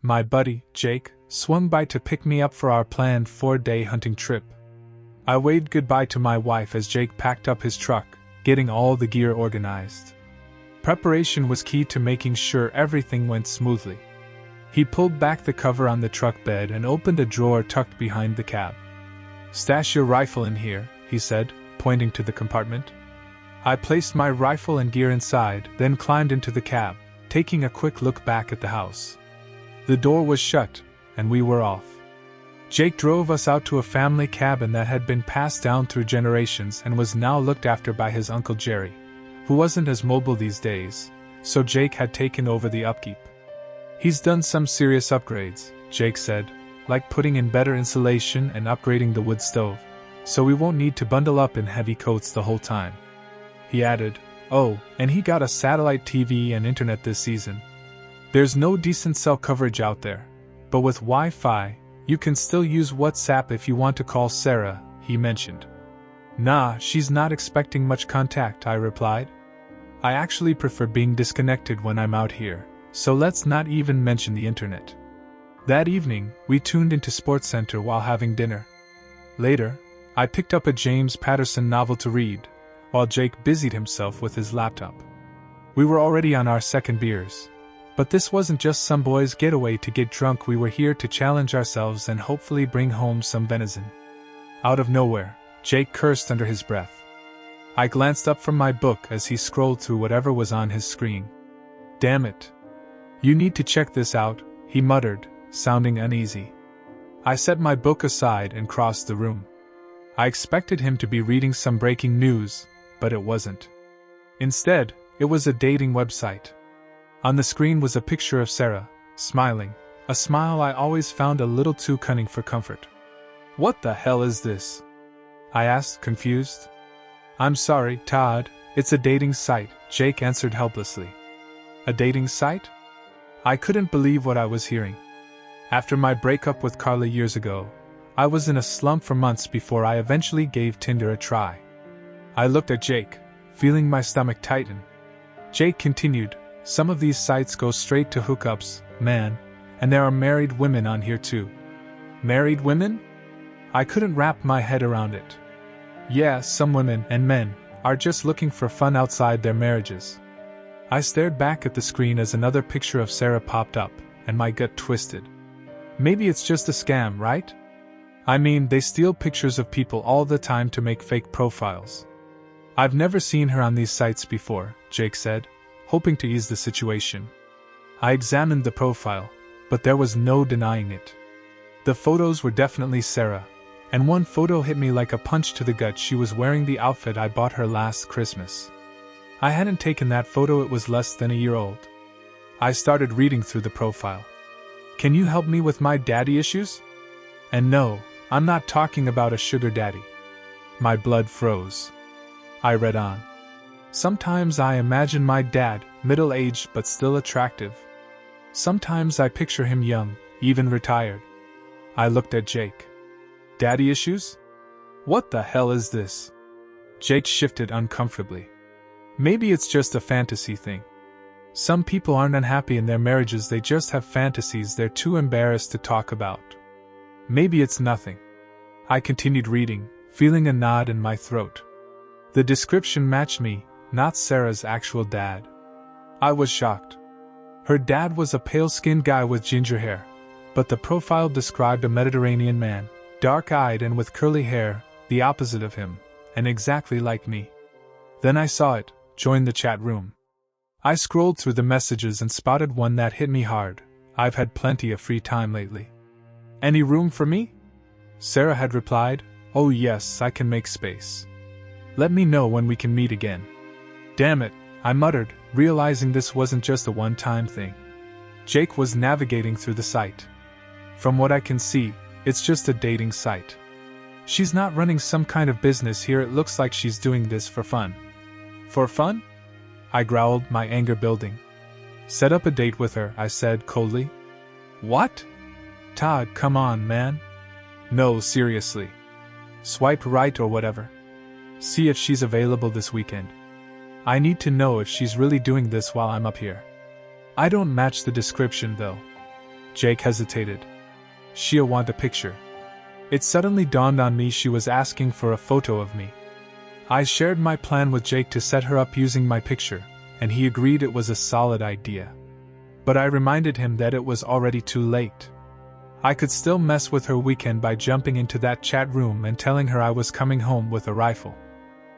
My buddy, Jake, swung by to pick me up for our planned 4-day hunting trip. I waved goodbye to my wife as Jake packed up his truck, getting all the gear organized. Preparation was key to making sure everything went smoothly. He pulled back the cover on the truck bed and opened a drawer tucked behind the cab. "Stash your rifle in here," he said, pointing to the compartment. I placed my rifle and gear inside, then climbed into the cab, taking a quick look back at the house. The door was shut, and we were off. Jake drove us out to a family cabin that had been passed down through generations and was now looked after by his Uncle Jerry, who wasn't as mobile these days, so Jake had taken over the upkeep. "He's done some serious upgrades," Jake said, "like putting in better insulation and upgrading the wood stove, so we won't need to bundle up in heavy coats the whole time." He added, "Oh, and he got a satellite TV and internet this season. There's no decent cell coverage out there, but with Wi-Fi, you can still use WhatsApp if you want to call Sarah," he mentioned. "Nah, she's not expecting much contact," I replied. "I actually prefer being disconnected when I'm out here, so let's not even mention the internet." That evening, we tuned into SportsCenter while having dinner. Later, I picked up a James Patterson novel to read, while Jake busied himself with his laptop. We were already on our second beers. But this wasn't just some boys' getaway to get drunk, we were here to challenge ourselves and hopefully bring home some venison. Out of nowhere, Jake cursed under his breath. I glanced up from my book as he scrolled through whatever was on his screen. "Damn it. You need to check this out," he muttered, sounding uneasy. I set my book aside and crossed the room. I expected him to be reading some breaking news, but it wasn't. Instead, it was a dating website. On the screen was a picture of Sarah, smiling, a smile I always found a little too cunning for comfort. "What the hell is this?" I asked, confused. "I'm sorry, Todd, it's a dating site," Jake answered helplessly. "A dating site?" I couldn't believe what I was hearing. After my breakup with Carla years ago, I was in a slump for months before I eventually gave Tinder a try. I looked at Jake, feeling my stomach tighten. Jake continued, "Some of these sites go straight to hookups, man, and there are married women on here too." Married women? I couldn't wrap my head around it. Yeah, some women and men are just looking for fun outside their marriages. I stared back at the screen as another picture of Sarah popped up, and my gut twisted. Maybe it's just a scam, right? I mean, they steal pictures of people all the time to make fake profiles. "I've never seen her on these sites before," Jake said, hoping to ease the situation. I examined the profile, but there was no denying it. The photos were definitely Sarah, and one photo hit me like a punch to the gut. She was wearing the outfit I bought her last Christmas. I hadn't taken that photo, it was less than a year old. I started reading through the profile. "Can you help me with my daddy issues?" And no, I'm not talking about a sugar daddy. My blood froze. I read on. "Sometimes I imagine my dad, middle-aged but still attractive. Sometimes I picture him young, even retired." I looked at Jake. "Daddy issues? What the hell is this?" Jake shifted uncomfortably. "Maybe it's just a fantasy thing. Some people aren't unhappy in their marriages, they just have fantasies they're too embarrassed to talk about. Maybe it's nothing." I continued reading, feeling a knot in my throat. The description matched me, not Sarah's actual dad. I was shocked. Her dad was a pale-skinned guy with ginger hair, but the profile described a Mediterranean man, dark-eyed and with curly hair, the opposite of him, and exactly like me. Then I saw it, join the chat room. I scrolled through the messages and spotted one that hit me hard. "I've had plenty of free time lately. Any room for me?" Sarah had replied, "Oh yes, I can make space. Let me know when we can meet again." Damn it, I muttered, realizing this wasn't just a one-time thing. Jake was navigating through the site. "From what I can see, it's just a dating site. She's not running some kind of business here, it looks like she's doing this for fun." "For fun?" I growled, my anger building. "Set up a date with her," I said coldly. "What?" "Todd, come on, man. No, seriously. Swipe right or whatever. See if she's available this weekend. I need to know if she's really doing this while I'm up here. I don't match the description, though." Jake hesitated. She'll want a picture. It suddenly dawned on me she was asking for a photo of me. I shared my plan with Jake to set her up using my picture, and he agreed it was a solid idea. But I reminded him that it was already too late. I could still mess with her weekend by jumping into that chat room and telling her I was coming home with a rifle.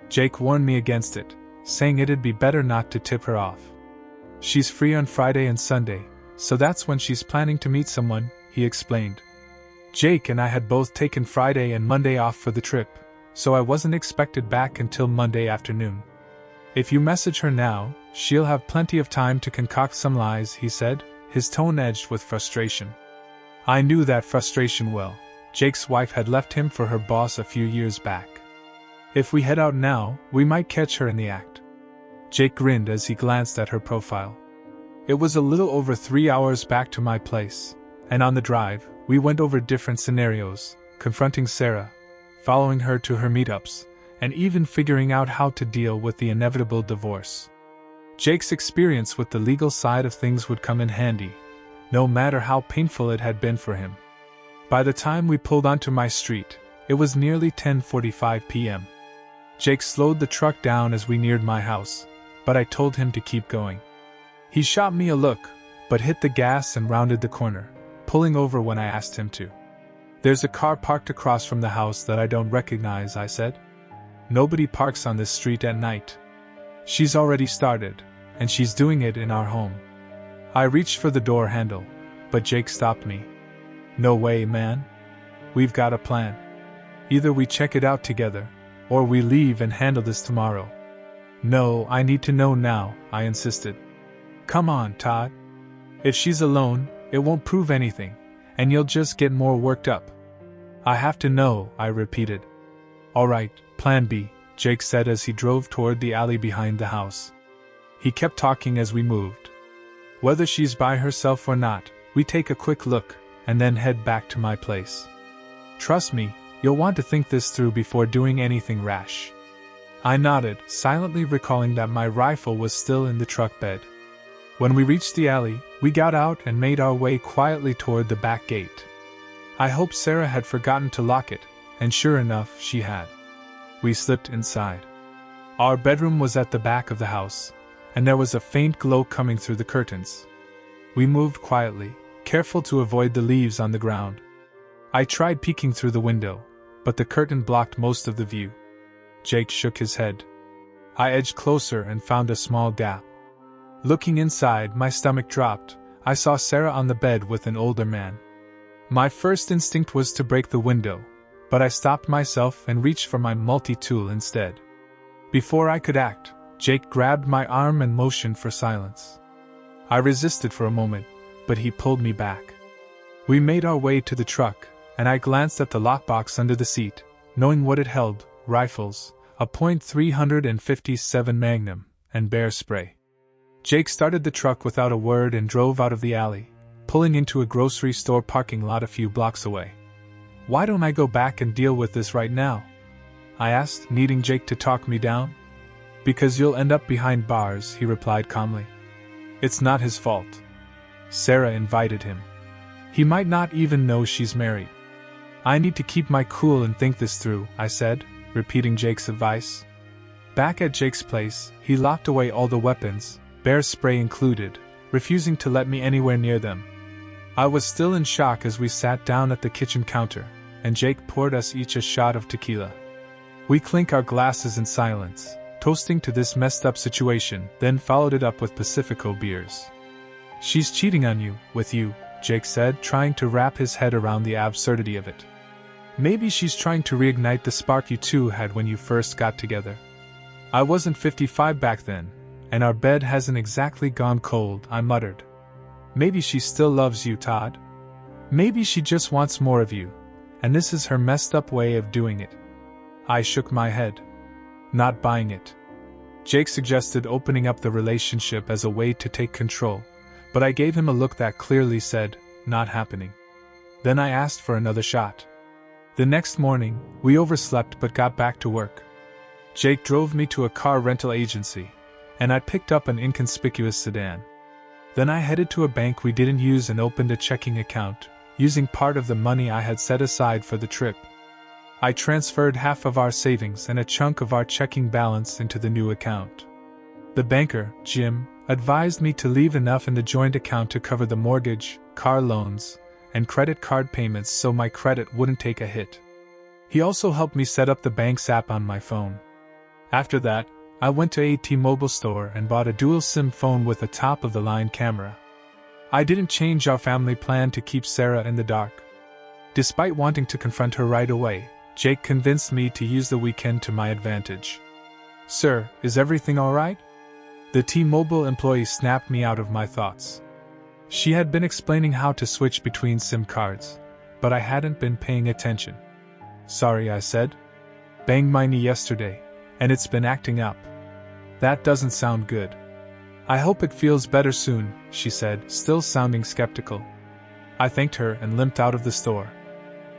Jake warned me against it, saying it'd be better not to tip her off. She's free on Friday and Sunday, so that's when she's planning to meet someone, he explained. Jake and I had both taken Friday and Monday off for the trip, so I wasn't expected back until Monday afternoon. If you message her now, she'll have plenty of time to concoct some lies, he said, his tone edged with frustration. I knew that frustration well. Jake's wife had left him for her boss a few years back. If we head out now, we might catch her in the act. Jake grinned as he glanced at her profile. It was a little over 3 hours back to my place, and on the drive, we went over different scenarios, confronting Sarah, following her to her meetups, and even figuring out how to deal with the inevitable divorce. Jake's experience with the legal side of things would come in handy, no matter how painful it had been for him. By the time we pulled onto my street, it was nearly 10:45 p.m. Jake slowed the truck down as we neared my house, but I told him to keep going. He shot me a look, but hit the gas and rounded the corner, pulling over when I asked him to. There's a car parked across from the house that I don't recognize, I said. Nobody parks on this street at night. She's already started, and she's doing it in our home. I reached for the door handle, but Jake stopped me. No way, man. We've got a plan. Either we check it out together, or we leave and handle this tomorrow. No, I need to know now, I insisted. Come on, Todd. If she's alone, it won't prove anything, and you'll just get more worked up. I have to know, I repeated. All right, plan B, Jake said as he drove toward the alley behind the house. He kept talking as we moved. Whether she's by herself or not, we take a quick look, and then head back to my place. Trust me, you'll want to think this through before doing anything rash. I nodded, silently recalling that my rifle was still in the truck bed. When we reached the alley, we got out and made our way quietly toward the back gate. I hoped Sarah had forgotten to lock it, and sure enough, she had. We slipped inside. Our bedroom was at the back of the house, and there was a faint glow coming through the curtains. We moved quietly, careful to avoid the leaves on the ground. I tried peeking through the window, but the curtain blocked most of the view. Jake shook his head. I edged closer and found a small gap. Looking inside, my stomach dropped. I saw Sarah on the bed with an older man. My first instinct was to break the window, but I stopped myself and reached for my multi-tool instead. Before I could act, Jake grabbed my arm and motioned for silence. I resisted for a moment, but he pulled me back. We made our way to the truck, and I glanced at the lockbox under the seat, knowing what it held: rifles, a .357 Magnum, and bear spray. Jake started the truck without a word and drove out of the alley, pulling into a grocery store parking lot a few blocks away. Why don't I go back and deal with this right now? I asked, needing Jake to talk me down. Because you'll end up behind bars, he replied calmly. It's not his fault. Sarah invited him. He might not even know she's married. I need to keep my cool and think this through, I said, repeating Jake's advice. Back at Jake's place, he locked away all the weapons, bear spray included, refusing to let me anywhere near them. I was still in shock as we sat down at the kitchen counter, and Jake poured us each a shot of tequila. We clinked our glasses in silence, toasting to this messed up situation, then followed it up with Pacifico beers. She's cheating on you, with you, Jake said, trying to wrap his head around the absurdity of it. Maybe she's trying to reignite the spark you two had when you first got together. I wasn't 55 back then, and our bed hasn't exactly gone cold, I muttered. Maybe she still loves you, Todd. Maybe she just wants more of you, and this is her messed up way of doing it. I shook my head. Not buying it. Jake suggested opening up the relationship as a way to take control, but I gave him a look that clearly said, not happening. Then I asked for another shot. The next morning, we overslept but got back to work. Jake drove me to a car rental agency, and I picked up an inconspicuous sedan. Then I headed to a bank we didn't use and opened a checking account, using part of the money I had set aside for the trip. I transferred half of our savings and a chunk of our checking balance into the new account. The banker, Jim, advised me to leave enough in the joint account to cover the mortgage, car loans, and credit card payments so my credit wouldn't take a hit. He also helped me set up the bank's app on my phone. After that, I went to a T-Mobile store and bought a dual SIM phone with a top-of-the-line camera. I didn't change our family plan to keep Sarah in the dark. Despite wanting to confront her right away, Jake convinced me to use the weekend to my advantage. "Sir, is everything all right?" The T-Mobile employee snapped me out of my thoughts. She had been explaining how to switch between SIM cards, but I hadn't been paying attention. "Sorry," I said. "Banged my knee yesterday, and it's been acting up." "That doesn't sound good." "I hope it feels better soon," she said, still sounding skeptical. I thanked her and limped out of the store.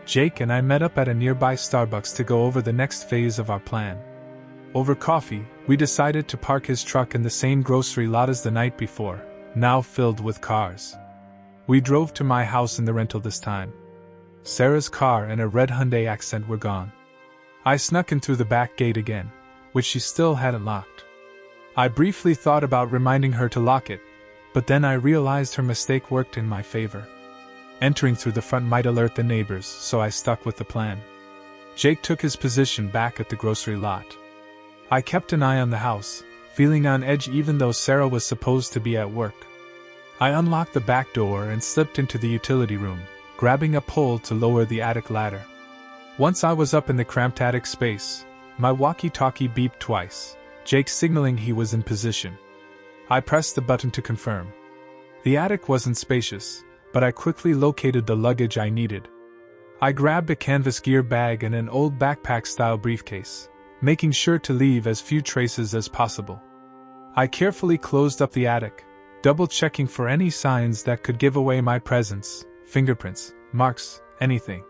Jake and I met up at a nearby Starbucks to go over the next phase of our plan. Over coffee, we decided to park his truck in the same grocery lot as the night before, now filled with cars. We drove to my house in the rental this time. Sarah's car and a red Hyundai Accent were gone. I snuck in through the back gate again, which she still hadn't locked. I briefly thought about reminding her to lock it, but then I realized her mistake worked in my favor. Entering through the front might alert the neighbors, so I stuck with the plan. Jake took his position back at the grocery lot. I kept an eye on the house, feeling on edge even though Sarah was supposed to be at work. I unlocked the back door and slipped into the utility room, grabbing a pole to lower the attic ladder. Once I was up in the cramped attic space, my walkie-talkie beeped twice, Jake signaling he was in position. I pressed the button to confirm. The attic wasn't spacious, but I quickly located the luggage I needed. I grabbed a canvas gear bag and an old backpack-style briefcase, making sure to leave as few traces as possible. I carefully closed up the attic, double-checking for any signs that could give away my presence, fingerprints, marks, anything.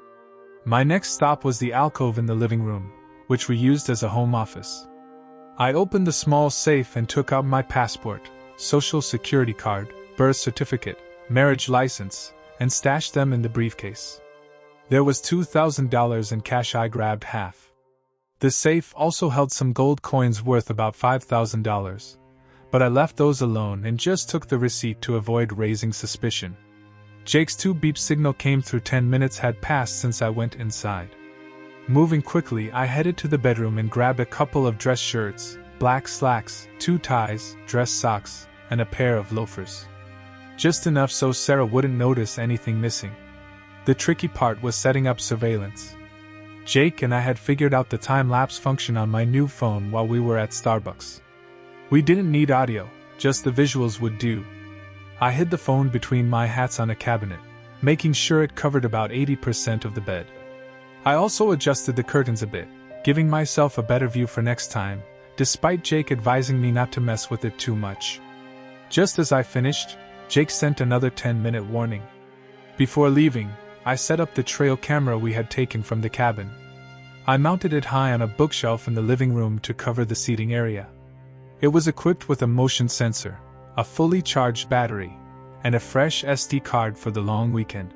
My next stop was the alcove in the living room, which we used as a home office. I opened the small safe and took out my passport, social security card, birth certificate, marriage license, and stashed them in the briefcase. There was $2,000 in cash. I grabbed half. The safe also held some gold coins worth about $5,000, but I left those alone and just took the receipt to avoid raising suspicion. Jake's 2-beep signal came through. 10 minutes had passed since I went inside. Moving quickly, I headed to the bedroom and grabbed a couple of dress shirts, black slacks, 2 ties, dress socks, and a pair of loafers. Just enough so Sarah wouldn't notice anything missing. The tricky part was setting up surveillance. Jake and I had figured out the time-lapse function on my new phone while we were at Starbucks. We didn't need audio, just the visuals would do. I hid the phone between my hats on a cabinet, making sure it covered about 80% of the bed. I also adjusted the curtains a bit, giving myself a better view for next time, despite Jake advising me not to mess with it too much. Just as I finished, Jake sent another 10-minute warning. Before leaving, I set up the trail camera we had taken from the cabin. I mounted it high on a bookshelf in the living room to cover the seating area. It was equipped with a motion sensor, a fully charged battery, and a fresh SD card for the long weekend.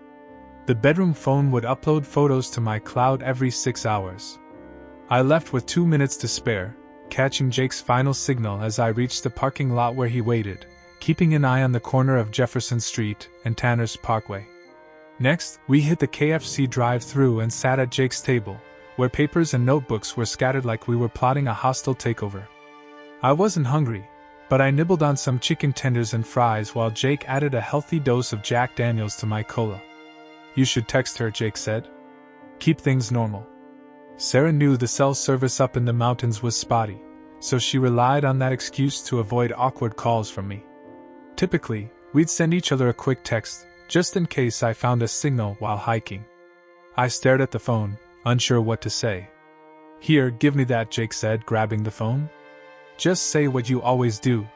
The bedroom phone would upload photos to my cloud every 6 hours. I left with 2 minutes to spare, catching Jake's final signal as I reached the parking lot where he waited, keeping an eye on the corner of Jefferson Street and Tanner's Parkway. Next, we hit the KFC drive-thru and sat at Jake's table, where papers and notebooks were scattered like we were plotting a hostile takeover. I wasn't hungry, but I nibbled on some chicken tenders and fries while Jake added a healthy dose of Jack Daniels to my cola. "You should text her," Jake said. "Keep things normal." Sarah knew the cell service up in the mountains was spotty, so she relied on that excuse to avoid awkward calls from me. Typically, we'd send each other a quick text, just in case I found a signal while hiking. I stared at the phone, unsure what to say. "Here, give me that," Jake said, grabbing the phone. "Just say what you always do."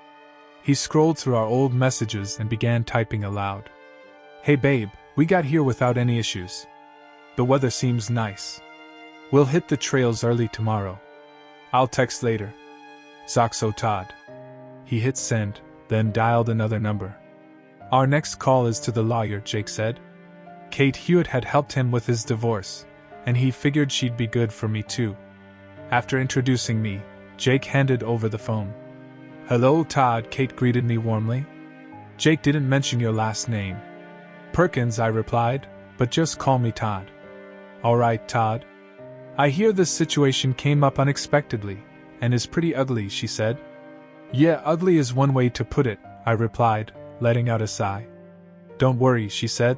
He scrolled through our old messages and began typing aloud. "Hey babe, we got here without any issues. The weather seems nice. We'll hit the trails early tomorrow. I'll text later. Zoxo Todd." He hit send, then dialed another number. Our next call is to the lawyer, Jake said. Kate Hewitt had helped him with his divorce, and he figured she'd be good for me too. After introducing me, Jake handed over the phone. Hello, Todd, Kate greeted me warmly. Jake didn't mention your last name. Perkins, I replied, but just call me Todd. All right, Todd. I hear this situation came up unexpectedly, and is pretty ugly, she said. Yeah, ugly is one way to put it, I replied, letting out a sigh. Don't worry, she said.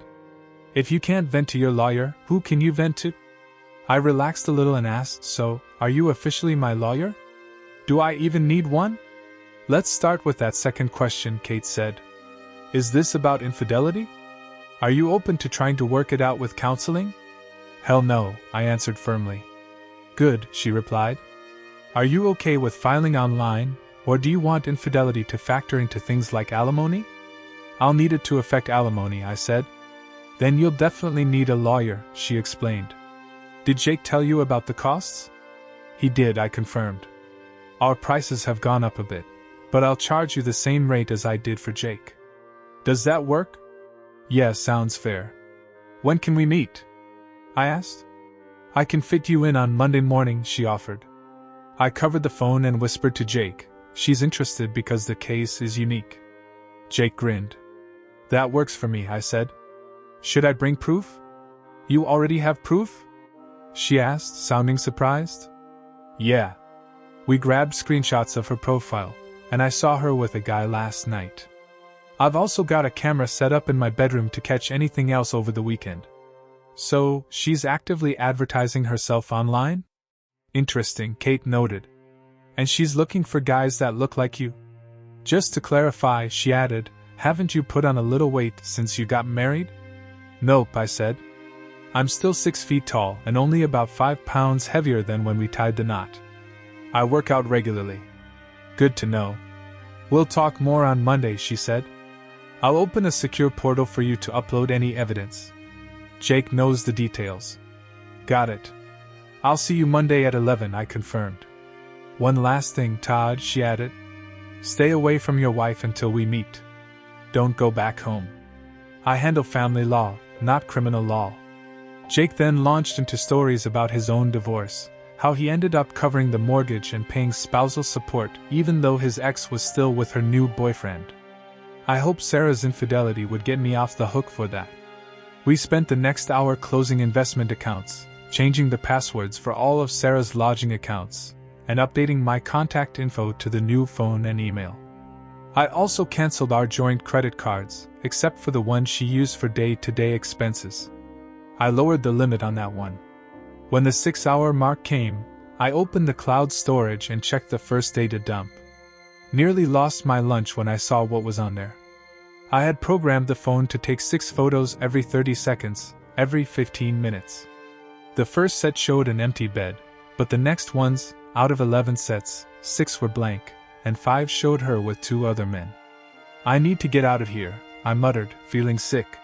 If you can't vent to your lawyer, who can you vent to? I relaxed a little and asked, so, are you officially my lawyer? Do I even need one? Let's start with that second question, Kate said. Is this about infidelity? Are you open to trying to work it out with counseling? Hell no, I answered firmly. Good, she replied. Are you okay with filing online, or do you want infidelity to factor into things like alimony? I'll need it to affect alimony, I said. Then you'll definitely need a lawyer, she explained. Did Jake tell you about the costs? He did, I confirmed. Our prices have gone up a bit, but I'll charge you the same rate as I did for Jake. Does that work? Yeah, sounds fair. When can we meet? I asked. I can fit you in on Monday morning, she offered. I covered the phone and whispered to Jake, she's interested because the case is unique. Jake grinned. That works for me, I said. Should I bring proof? You already have proof? She asked, sounding surprised. Yeah. We grabbed screenshots of her profile, and I saw her with a guy last night. I've also got a camera set up in my bedroom to catch anything else over the weekend. So, she's actively advertising herself online? Interesting, Kate noted. And she's looking for guys that look like you? Just to clarify, she added, haven't you put on a little weight since you got married? Nope, I said. I'm still 6 feet tall and only about 5 pounds heavier than when we tied the knot. I work out regularly. Good to know. We'll talk more on Monday, she said. I'll open a secure portal for you to upload any evidence. Jake knows the details. Got it. I'll see you Monday at 11, I confirmed. One last thing, Todd, she added. Stay away from your wife until we meet. Don't go back home. I handle family law, not criminal law. Jake then launched into stories about his own divorce, how he ended up covering the mortgage and paying spousal support even though his ex was still with her new boyfriend. I hope Sarah's infidelity would get me off the hook for that. We spent the next hour closing investment accounts, changing the passwords for all of Sarah's lodging accounts, and updating my contact info to the new phone and email. I also canceled our joint credit cards, except for the one she used for day-to-day expenses. I lowered the limit on that one. When the 6-hour mark came, I opened the cloud storage and checked the first data dump. Nearly lost my lunch when I saw what was on there. I had programmed the phone to take 6 photos every 30 seconds, every 15 minutes. The first set showed an empty bed, but the next ones, out of 11 sets, 6 were blank, and 5 showed her with 2 other men. I need to get out of here, I muttered, feeling sick.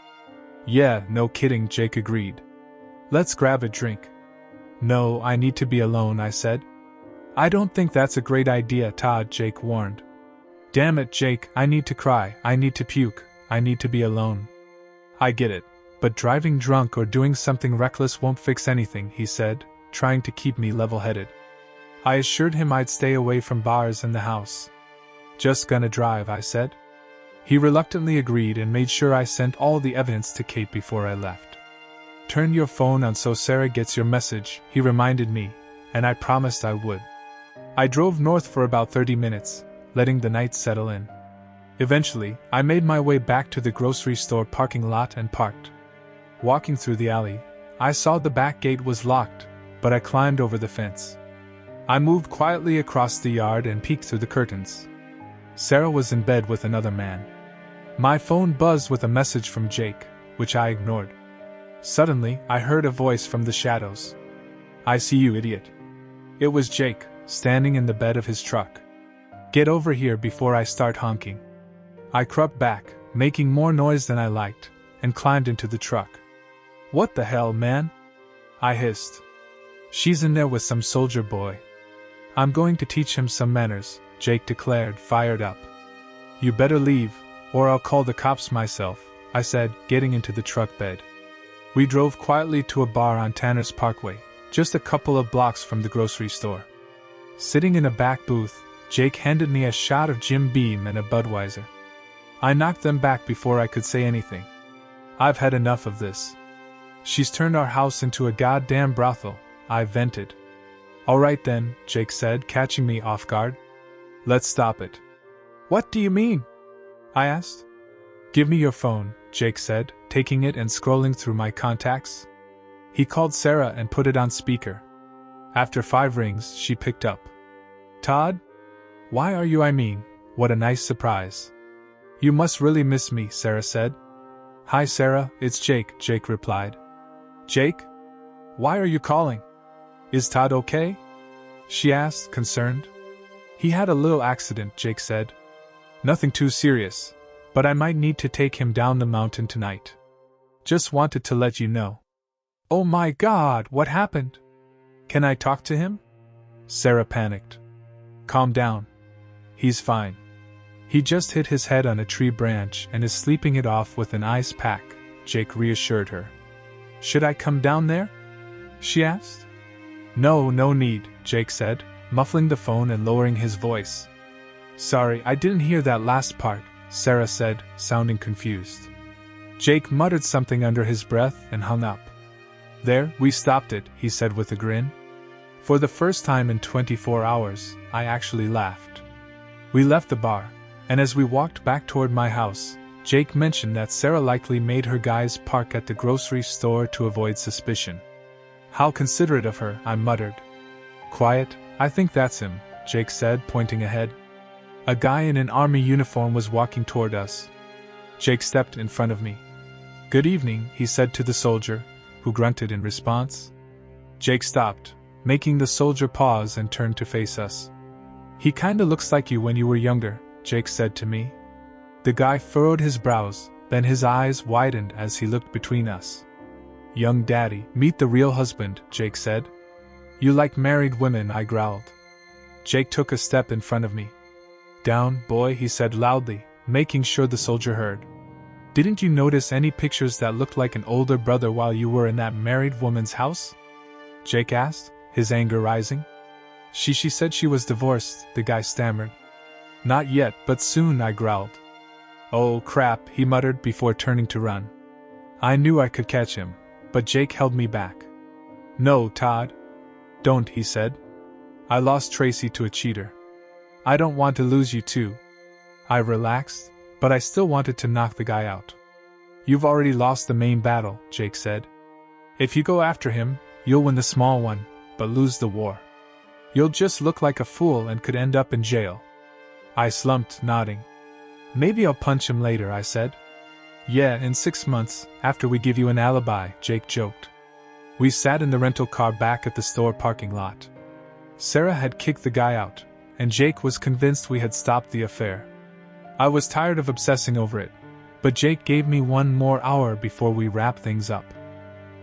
Yeah, no kidding, Jake agreed. Let's grab a drink. No, I need to be alone, I said. I don't think that's a great idea, Todd, Jake warned. Damn it, Jake, I need to cry, I need to puke, I need to be alone. I get it, but driving drunk or doing something reckless won't fix anything, he said, trying to keep me level-headed. I assured him I'd stay away from bars and the house. Just gonna drive, I said. He reluctantly agreed and made sure I sent all the evidence to Kate before I left. Turn your phone on so Sarah gets your message, he reminded me, and I promised I would. I drove north for about 30 minutes, letting the night settle in. Eventually, I made my way back to the grocery store parking lot and parked. Walking through the alley, I saw the back gate was locked, but I climbed over the fence. I moved quietly across the yard and peeked through the curtains. Sarah was in bed with another man. My phone buzzed with a message from Jake, which I ignored. Suddenly, I heard a voice from the shadows. I see you, idiot. It was Jake, standing in the bed of his truck. Get over here before I start honking. I crept back, making more noise than I liked, and climbed into the truck. What the hell, man? I hissed. She's in there with some soldier boy. I'm going to teach him some manners, Jake declared, fired up. You better leave, or I'll call the cops myself, I said, getting into the truck bed. We drove quietly to a bar on Tanner's Parkway, just a couple of blocks from the grocery store. Sitting in a back booth, Jake handed me a shot of Jim Beam and a Budweiser. I knocked them back before I could say anything. I've had enough of this. She's turned our house into a goddamn brothel, I vented. All right then, Jake said, catching me off guard. Let's stop it. What do you mean? I asked. Give me your phone, Jake said, taking it and scrolling through my contacts. He called Sarah and put it on speaker. After 5 rings, she picked up. Todd? Why are you? What a nice surprise. You must really miss me, Sarah said. Hi Sarah, it's Jake, Jake replied. Jake? Why are you calling? Is Todd okay? She asked, concerned. He had a little accident, Jake said. Nothing too serious, but I might need to take him down the mountain tonight. Just wanted to let you know. Oh my God, what happened? Can I talk to him? Sarah panicked. Calm down. He's fine. He just hit his head on a tree branch and is sleeping it off with an ice pack, Jake reassured her. Should I come down there? She asked. No need, Jake said, muffling the phone and lowering his voice. Sorry, I didn't hear that last part, Sarah said, sounding confused. Jake muttered something under his breath and hung up. There, we stopped it, he said with a grin. For the first time in 24 hours, I actually laughed. We left the bar, and as we walked back toward my house, Jake mentioned that Sarah likely made her guys park at the grocery store to avoid suspicion. How considerate of her, I muttered. Quiet, I think that's him, Jake said, pointing ahead. A guy in an army uniform was walking toward us. Jake stepped in front of me. Good evening, he said to the soldier, who grunted in response. Jake stopped, making the soldier pause and turn to face us. He kinda looks like you when you were younger, Jake said to me. The guy furrowed his brows, then his eyes widened as he looked between us. Young daddy, meet the real husband, Jake said. You like married women, I growled. Jake took a step in front of me. Down, boy, he said loudly, making sure the soldier heard. Didn't you notice any pictures that looked like an older brother while you were in that married woman's house? Jake asked, his anger rising. She said she was divorced, the guy stammered. Not yet, but soon, I growled. Oh crap, he muttered before turning to run. I knew I could catch him, but Jake held me back. No, Todd. Don't, he said. I lost Tracy to a cheater. I don't want to lose you too. I relaxed, but I still wanted to knock the guy out. You've already lost the main battle, Jake said. If you go after him, you'll win the small one, but lose the war. You'll just look like a fool and could end up in jail. I slumped, nodding. Maybe I'll punch him later, I said. Yeah, in 6 months, after we give you an alibi, Jake joked. We sat in the rental car back at the store parking lot. Sarah had kicked the guy out, and Jake was convinced we had stopped the affair. I was tired of obsessing over it, but Jake gave me 1 more hour before we wrapped things up.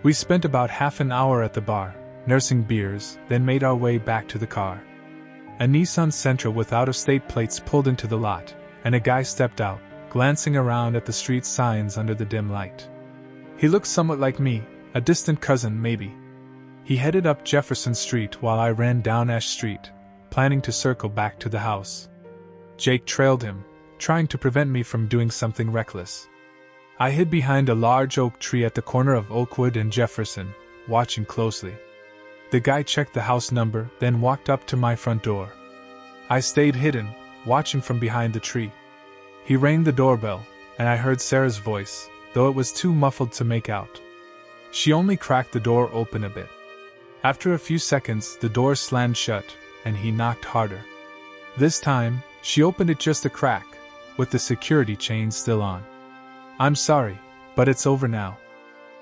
We spent about half an hour at the bar, nursing beers, then made our way back to the car. A Nissan Sentra with out-of-state plates pulled into the lot, and a guy stepped out, glancing around at the street signs under the dim light. He looked somewhat like me, a distant cousin maybe. He headed up Jefferson Street while I ran down Ash Street, planning to circle back to the house. Jake trailed him, trying to prevent me from doing something reckless. I hid behind a large oak tree at the corner of Oakwood and Jefferson, watching closely. The guy checked the house number, then walked up to my front door. I stayed hidden, watching from behind the tree. He rang the doorbell, and I heard Sarah's voice, though it was too muffled to make out. She only cracked the door open a bit. After a few seconds, the door slammed shut, and he knocked harder. This time, she opened it just a crack, with the security chain still on. I'm sorry, but it's over now.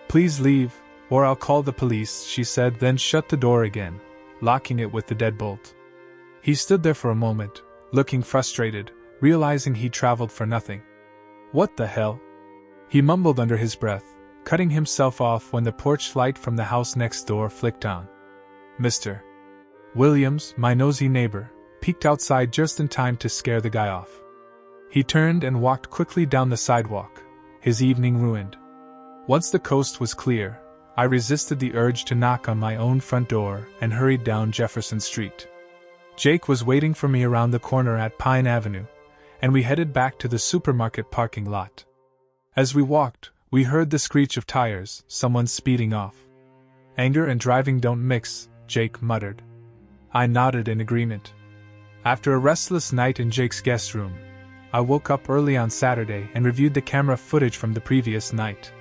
Please leave, or I'll call the police, she said, then shut the door again, locking it with the deadbolt. He stood there for a moment, looking frustrated, realizing he'd traveled for nothing. What the hell? He mumbled under his breath, cutting himself off when the porch light from the house next door flicked on. Mr. Williams, my nosy neighbor, peeked outside just in time to scare the guy off. He turned and walked quickly down the sidewalk, his evening ruined. Once the coast was clear, I resisted the urge to knock on my own front door and hurried down Jefferson Street. Jake was waiting for me around the corner at Pine Avenue, and we headed back to the supermarket parking lot. As we walked, we heard the screech of tires, someone speeding off. Anger and driving don't mix, Jake muttered. I nodded in agreement. After a restless night in Jake's guest room, I woke up early on Saturday and reviewed the camera footage from the previous night.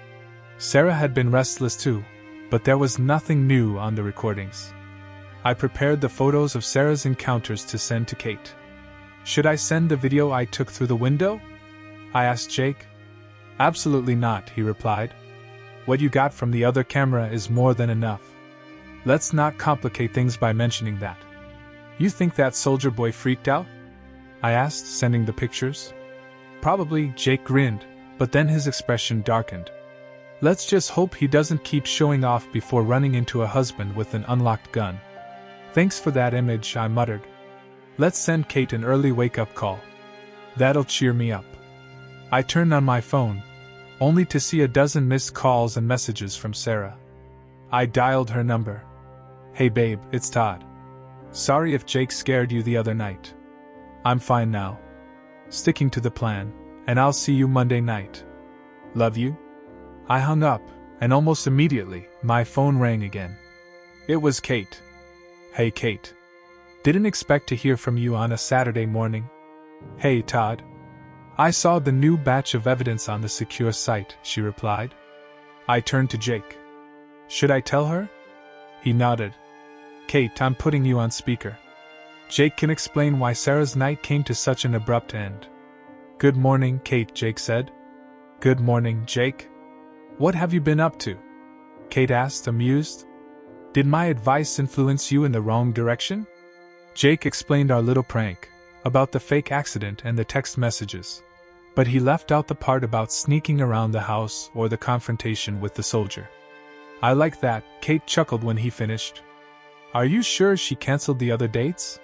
Sarah had been restless too, but there was nothing new on the recordings. I prepared the photos of Sarah's encounters to send to Kate. Should I send the video I took through the window? I asked Jake. Absolutely not, he replied. What you got from the other camera is more than enough. Let's not complicate things by mentioning that. You think that soldier boy freaked out? I asked, sending the pictures. Probably, Jake grinned, but then his expression darkened. Let's just hope he doesn't keep showing off before running into a husband with an unlocked gun. Thanks for that image, I muttered. Let's send Kate an early wake-up call. That'll cheer me up. I turned on my phone, only to see a dozen missed calls and messages from Sarah. I dialed her number. Hey babe, it's Todd. Sorry if Jake scared you the other night. I'm fine now. Sticking to the plan, and I'll see you Monday night. Love you? I hung up, and almost immediately, my phone rang again. It was Kate. Hey Kate. Didn't expect to hear from you on a Saturday morning. Hey Todd. I saw the new batch of evidence on the secure site, she replied. I turned to Jake. Should I tell her? He nodded. Kate, I'm putting you on speaker. Jake can explain why Sarah's night came to such an abrupt end. Good morning, Kate, Jake said. Good morning, Jake. What have you been up to? Kate asked, amused. Did my advice influence you in the wrong direction? Jake explained our little prank, about the fake accident and the text messages. But he left out the part about sneaking around the house or the confrontation with the soldier. I like that, Kate chuckled when he finished. Are you sure she canceled the other dates?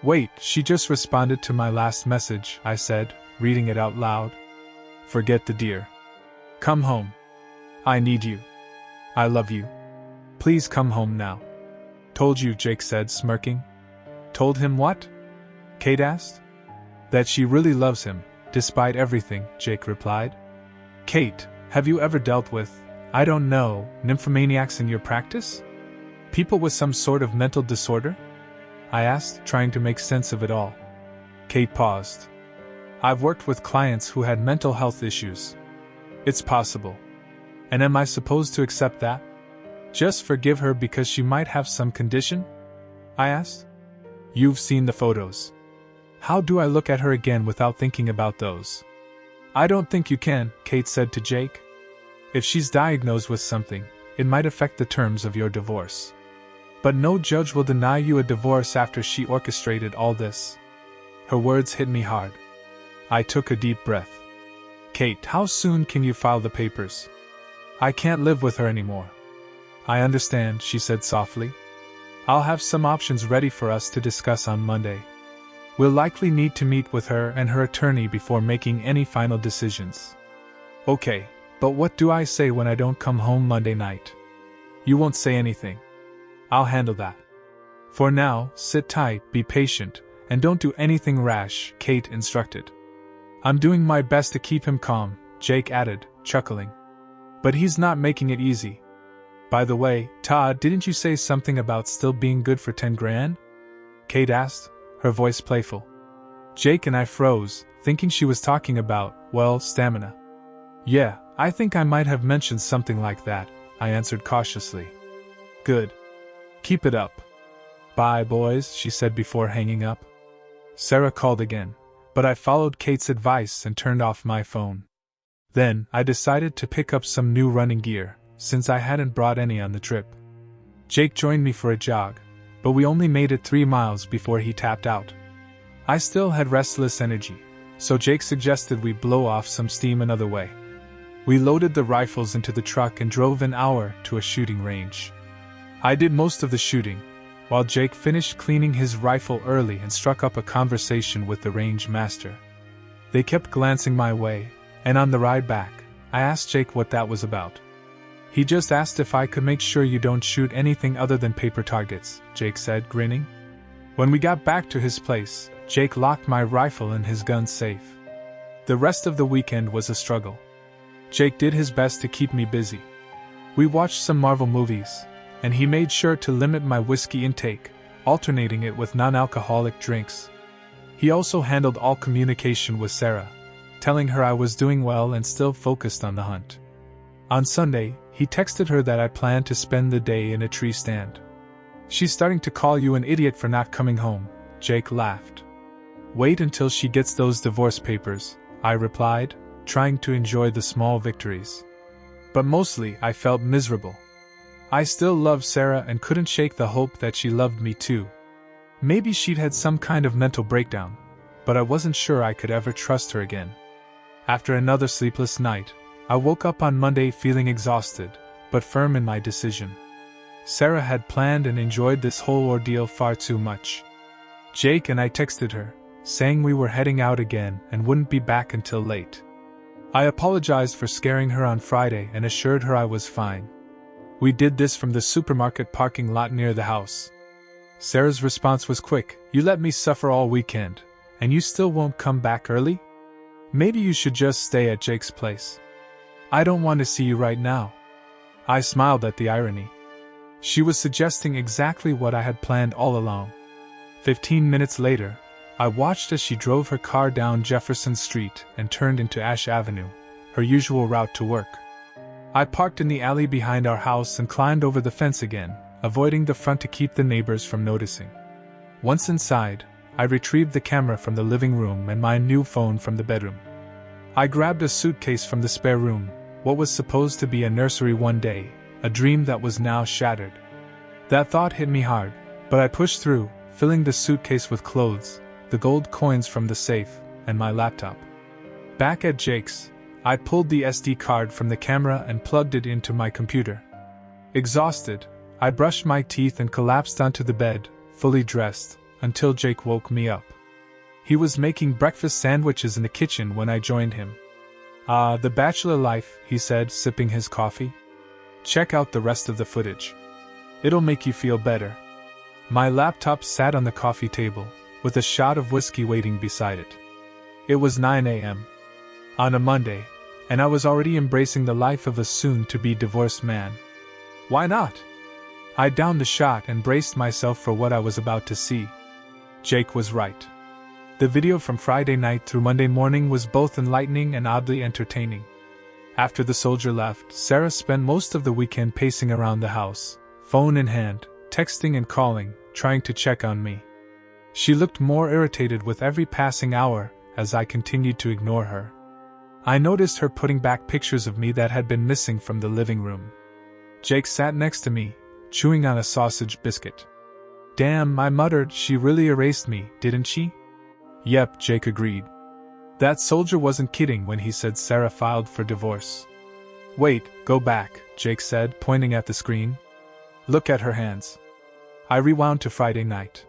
Wait, she just responded to my last message, I said, reading it out loud. Forget the dear. Come home. I need you. I love you. Please come home now. Told you, Jake said, smirking. Told him what? Kate asked. That she really loves him, despite everything, Jake replied. Kate, have you ever dealt with, I don't know, nymphomaniacs in your practice? People with some sort of mental disorder? I asked, trying to make sense of it all. Kate paused. I've worked with clients who had mental health issues. It's possible. And am I supposed to accept that? Just forgive her because she might have some condition? I asked. You've seen the photos. How do I look at her again without thinking about those? I don't think you can, Kate said to Jake. If she's diagnosed with something, it might affect the terms of your divorce. But no judge will deny you a divorce after she orchestrated all this. Her words hit me hard. I took a deep breath. Kate, how soon can you file the papers? I can't live with her anymore. I understand, she said softly. I'll have some options ready for us to discuss on Monday. We'll likely need to meet with her and her attorney before making any final decisions. Okay, but what do I say when I don't come home Monday night? You won't say anything. I'll handle that. For now, sit tight, be patient, and don't do anything rash, Kate instructed. I'm doing my best to keep him calm, Jake added, chuckling. But he's not making it easy. By the way, Todd, didn't you say something about still being good for 10 grand? Kate asked, her voice playful. Jake and I froze, thinking she was talking about, well, stamina. Yeah, I think I might have mentioned something like that, I answered cautiously. Good. Keep it up. Bye, boys, she said before hanging up. Sarah called again, but I followed Kate's advice and turned off my phone. Then, I decided to pick up some new running gear, since I hadn't brought any on the trip. Jake joined me for a jog, but we only made it 3 miles before he tapped out. I still had restless energy, so Jake suggested we blow off some steam another way. We loaded the rifles into the truck and drove an hour to a shooting range. I did most of the shooting, while Jake finished cleaning his rifle early and struck up a conversation with the range master. They kept glancing my way, and on the ride back, I asked Jake what that was about. He just asked if I could make sure you don't shoot anything other than paper targets, Jake said, grinning. When we got back to his place, Jake locked my rifle in his gun safe. The rest of the weekend was a struggle. Jake did his best to keep me busy. We watched some Marvel movies, and he made sure to limit my whiskey intake, alternating it with non-alcoholic drinks. He also handled all communication with Sarah, telling her I was doing well and still focused on the hunt. On Sunday, he texted her that I planned to spend the day in a tree stand. She's starting to call you an idiot for not coming home, Jake laughed. Wait until she gets those divorce papers, I replied, trying to enjoy the small victories. But mostly I felt miserable. I still loved Sarah and couldn't shake the hope that she loved me too. Maybe she'd had some kind of mental breakdown, but I wasn't sure I could ever trust her again. After another sleepless night, I woke up on Monday feeling exhausted, but firm in my decision. Sarah had planned and enjoyed this whole ordeal far too much. Jake and I texted her, saying we were heading out again and wouldn't be back until late. I apologized for scaring her on Friday and assured her I was fine. We did this from the supermarket parking lot near the house. Sarah's response was quick. You let me suffer all weekend, and you still won't come back early? Maybe you should just stay at Jake's place. I don't want to see you right now. I smiled at the irony. She was suggesting exactly what I had planned all along. 15 minutes later, I watched as she drove her car down Jefferson Street and turned into Ash Avenue, her usual route to work. I parked in the alley behind our house and climbed over the fence again, avoiding the front to keep the neighbors from noticing. Once inside, I retrieved the camera from the living room and my new phone from the bedroom. I grabbed a suitcase from the spare room, what was supposed to be a nursery one day, a dream that was now shattered. That thought hit me hard, but I pushed through, filling the suitcase with clothes, the gold coins from the safe, and my laptop. Back at Jake's, I pulled the SD card from the camera and plugged it into my computer. Exhausted, I brushed my teeth and collapsed onto the bed, fully dressed, until Jake woke me up. He was making breakfast sandwiches in the kitchen when I joined him. "Ah, the bachelor life," he said, sipping his coffee. "Check out the rest of the footage. It'll make you feel better." My laptop sat on the coffee table, with a shot of whiskey waiting beside it. It was 9 a.m. on a Monday, and I was already embracing the life of a soon-to-be divorced man. Why not? I downed the shot and braced myself for what I was about to see. Jake was right. The video from Friday night through Monday morning was both enlightening and oddly entertaining. After the soldier left, Sarah spent most of the weekend pacing around the house, phone in hand, texting and calling, trying to check on me. She looked more irritated with every passing hour as I continued to ignore her. I noticed her putting back pictures of me that had been missing from the living room. Jake sat next to me, chewing on a sausage biscuit. "Damn," I muttered, "she really erased me, didn't she?" "Yep," Jake agreed. That soldier wasn't kidding when he said Sarah filed for divorce. "Wait, go back," Jake said, pointing at the screen. "Look at her hands." I rewound to Friday night.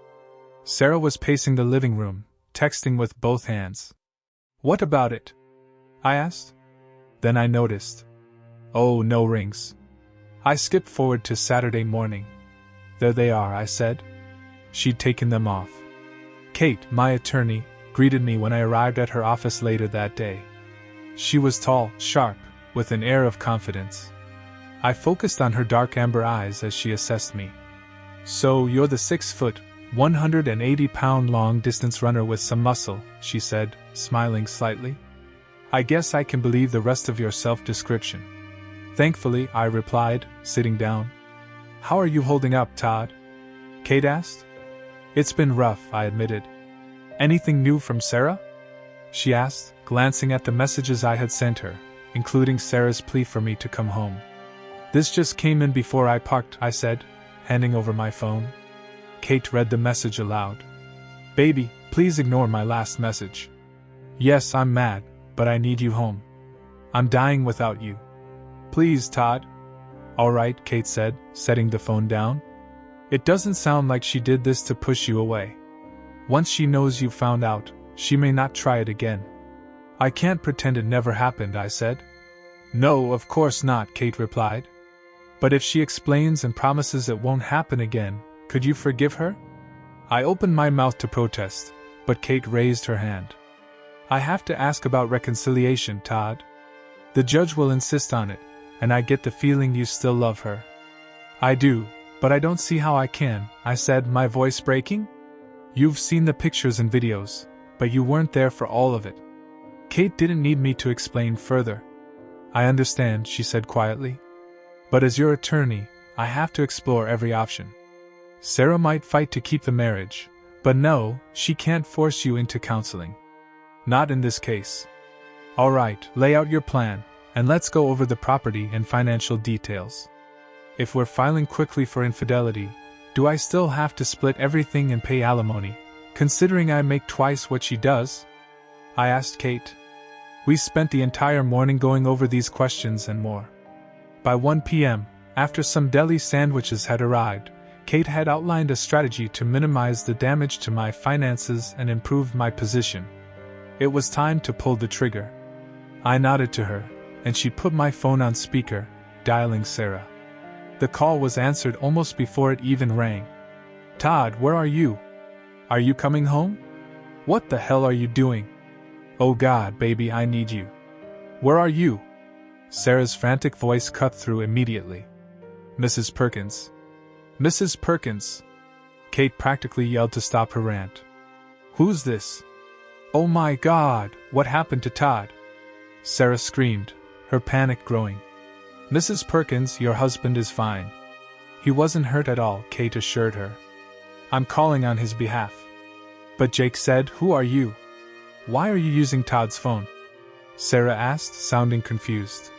Sarah was pacing the living room, texting with both hands. "What about it?" I asked. Then I noticed. Oh, no rings. I skipped forward to Saturday morning. "There they are," I said. She'd taken them off. Kate, my attorney, greeted me when I arrived at her office later that day. She was tall, sharp, with an air of confidence. I focused on her dark amber eyes as she assessed me. "So you're the 6-foot, 180-pound long-distance runner with some muscle," she said, smiling slightly. "I guess I can believe the rest of your self-description." "Thankfully," I replied, sitting down. "How are you holding up, Todd?" Kate asked. "It's been rough," I admitted. "Anything new from Sarah?" she asked, glancing at the messages I had sent her, including Sarah's plea for me to come home. "This just came in before I parked," I said, handing over my phone. Kate read the message aloud. "Baby, please ignore my last message. Yes, I'm mad, but I need you home. I'm dying without you. Please, Todd." "All right," Kate said, setting the phone down. "It doesn't sound like she did this to push you away. Once she knows you found out, she may not try it again." I can't pretend it never happened, I said. No, of course not, Kate replied. But if she explains and promises it won't happen again, could you forgive her? I opened my mouth to protest, but Kate raised her hand. I have to ask about reconciliation, Todd. The judge will insist on it, and I get the feeling you still love her. I do, but I don't see how I can, I said, my voice breaking. You've seen the pictures and videos, but you weren't there for all of it. Kate didn't need me to explain further. I understand, she said quietly. But as your attorney, I have to explore every option. Sarah might fight to keep the marriage, but no, she can't force you into counseling. Not in this case. All right, lay out your plan, and let's go over the property and financial details. If we're filing quickly for infidelity, do I still have to split everything and pay alimony, considering I make twice what she does? I asked Kate. We spent the entire morning going over these questions and more. By 1 p.m., after some deli sandwiches had arrived, Kate had outlined a strategy to minimize the damage to my finances and improve my position. It was time to pull the trigger. I nodded to her, and she put my phone on speaker, dialing Sarah. The call was answered almost before it even rang. Todd, where are you? Are you coming home? What the hell are you doing? Oh God, baby, I need you. Where are you? Sarah's frantic voice cut through immediately. Mrs. Perkins. Mrs. Perkins. Kate practically yelled to stop her rant. Who's this? Oh my God, what happened to Todd? Sarah screamed, her panic growing. Mrs. Perkins, your husband is fine. He wasn't hurt at all, Kate assured her. I'm calling on his behalf. But Jake said, who are you? Why are you using Todd's phone? Sarah asked, sounding confused.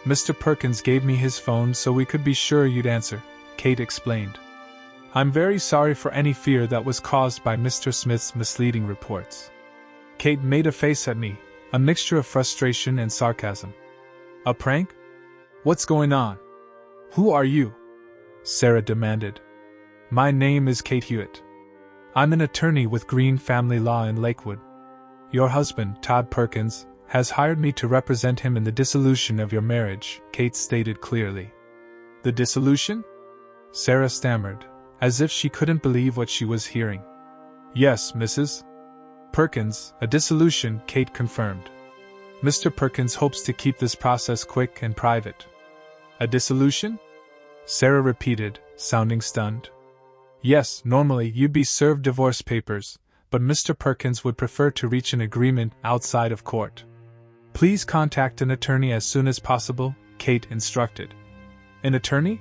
Mr. Perkins gave me his phone so we could be sure you'd answer, Kate explained. I'm very sorry for any fear that was caused by Mr. Smith's misleading reports. Kate made a face at me, a mixture of frustration and sarcasm. A prank? What's going on? Who are you? Sarah demanded. My name is Kate Hewitt. I'm an attorney with Green Family Law in Lakewood. Your husband, Todd Perkins, has hired me to represent him in the dissolution of your marriage, Kate stated clearly. The dissolution? Sarah stammered, as if she couldn't believe what she was hearing. Yes, Mrs. Perkins, a dissolution, Kate confirmed. Mr. Perkins hopes to keep this process quick and private. A dissolution? Sarah repeated, sounding stunned. Yes, normally you'd be served divorce papers, but Mr. Perkins would prefer to reach an agreement outside of court. Please contact an attorney as soon as possible, Kate instructed. An attorney?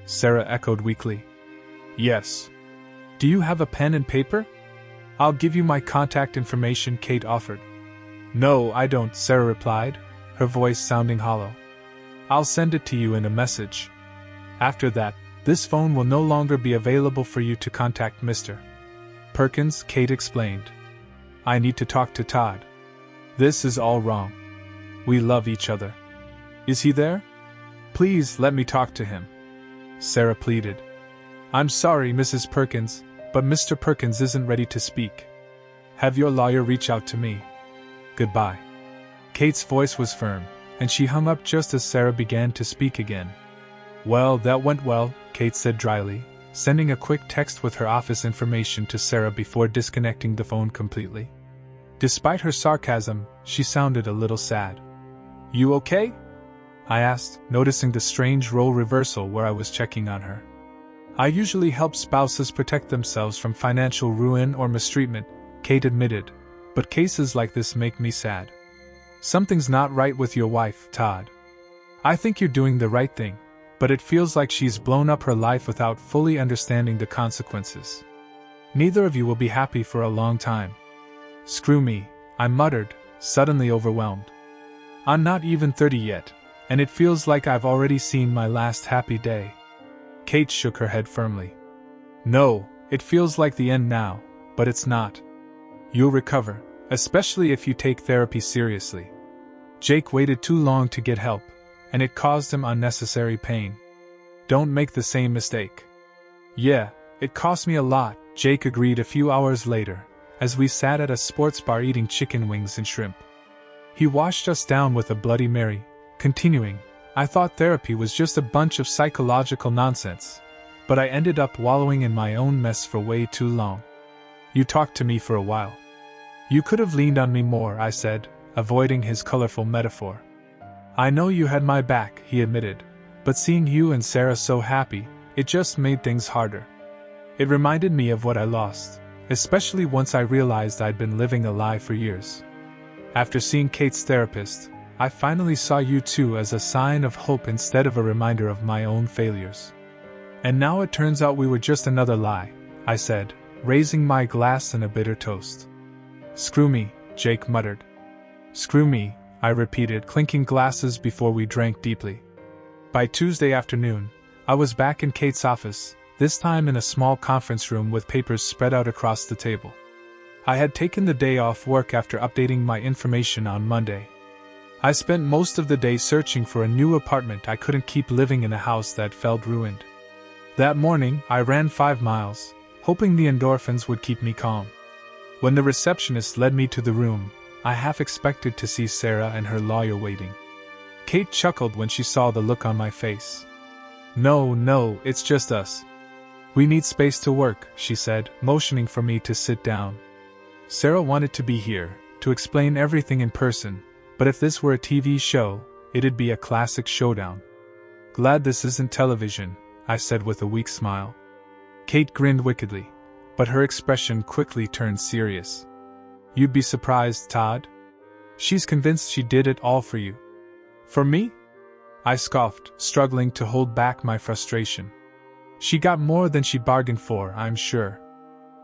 Sarah echoed weakly. Yes. Do you have a pen and paper? I'll give you my contact information, Kate offered. No, I don't, Sarah replied, her voice sounding hollow. I'll send it to you in a message. After that, this phone will no longer be available for you to contact Mr. Perkins, Kate explained. I need to talk to Todd. This is all wrong. We love each other. Is he there? Please let me talk to him. Sarah pleaded. I'm sorry, Mrs. Perkins, but Mr. Perkins isn't ready to speak. Have your lawyer reach out to me. Goodbye. Kate's voice was firm, and she hung up just as Sarah began to speak again. Well, that went well, Kate said dryly, sending a quick text with her office information to Sarah before disconnecting the phone completely. Despite her sarcasm, she sounded a little sad. You okay? I asked, noticing the strange role reversal where I was checking on her. I usually help spouses protect themselves from financial ruin or mistreatment, Kate admitted, but cases like this make me sad. Something's not right with your wife, Todd. I think you're doing the right thing, but it feels like she's blown up her life without fully understanding the consequences. Neither of you will be happy for a long time. Screw me, I muttered, suddenly overwhelmed. I'm not even 30 yet, and it feels like I've already seen my last happy day. Kate shook her head firmly. No, it feels like the end now, but it's not. You'll recover, especially if you take therapy seriously. Jake waited too long to get help, and it caused him unnecessary pain. Don't make the same mistake. Yeah, it cost me a lot, Jake agreed a few hours later, as we sat at a sports bar eating chicken wings and shrimp. He washed us down with a Bloody Mary, continuing, "I thought therapy was just a bunch of psychological nonsense, but I ended up wallowing in my own mess for way too long. You talked to me for a while." "You could have leaned on me more," I said, avoiding his colorful metaphor. "I know you had my back," he admitted, "but seeing you and Sarah so happy, it just made things harder." It reminded me of what I lost, especially once I realized I'd been living a lie for years. After seeing Kate's therapist, I finally saw you two as a sign of hope instead of a reminder of my own failures. "And now it turns out we were just another lie," I said, raising my glass in a bitter toast. "Screw me," Jake muttered. "Screw me," I repeated, clinking glasses before we drank deeply. By Tuesday afternoon, I was back in Kate's office, this time in a small conference room with papers spread out across the table. I had taken the day off work after updating my information on Monday. I spent most of the day searching for a new apartment. I couldn't keep living in a house that felt ruined. That morning, I ran 5 miles, hoping the endorphins would keep me calm. When the receptionist led me to the room, I half expected to see Sarah and her lawyer waiting. Kate chuckled when she saw the look on my face. No, it's just us. We need space to work," she said, motioning for me to sit down. Sarah wanted to be here, to explain everything in person, but if this were a TV show, it'd be a classic showdown. "Glad this isn't television," I said with a weak smile. Kate grinned wickedly, but her expression quickly turned serious. "You'd be surprised, Todd. She's convinced she did it all for you." "For me?" I scoffed, struggling to hold back my frustration. "She got more than she bargained for, I'm sure."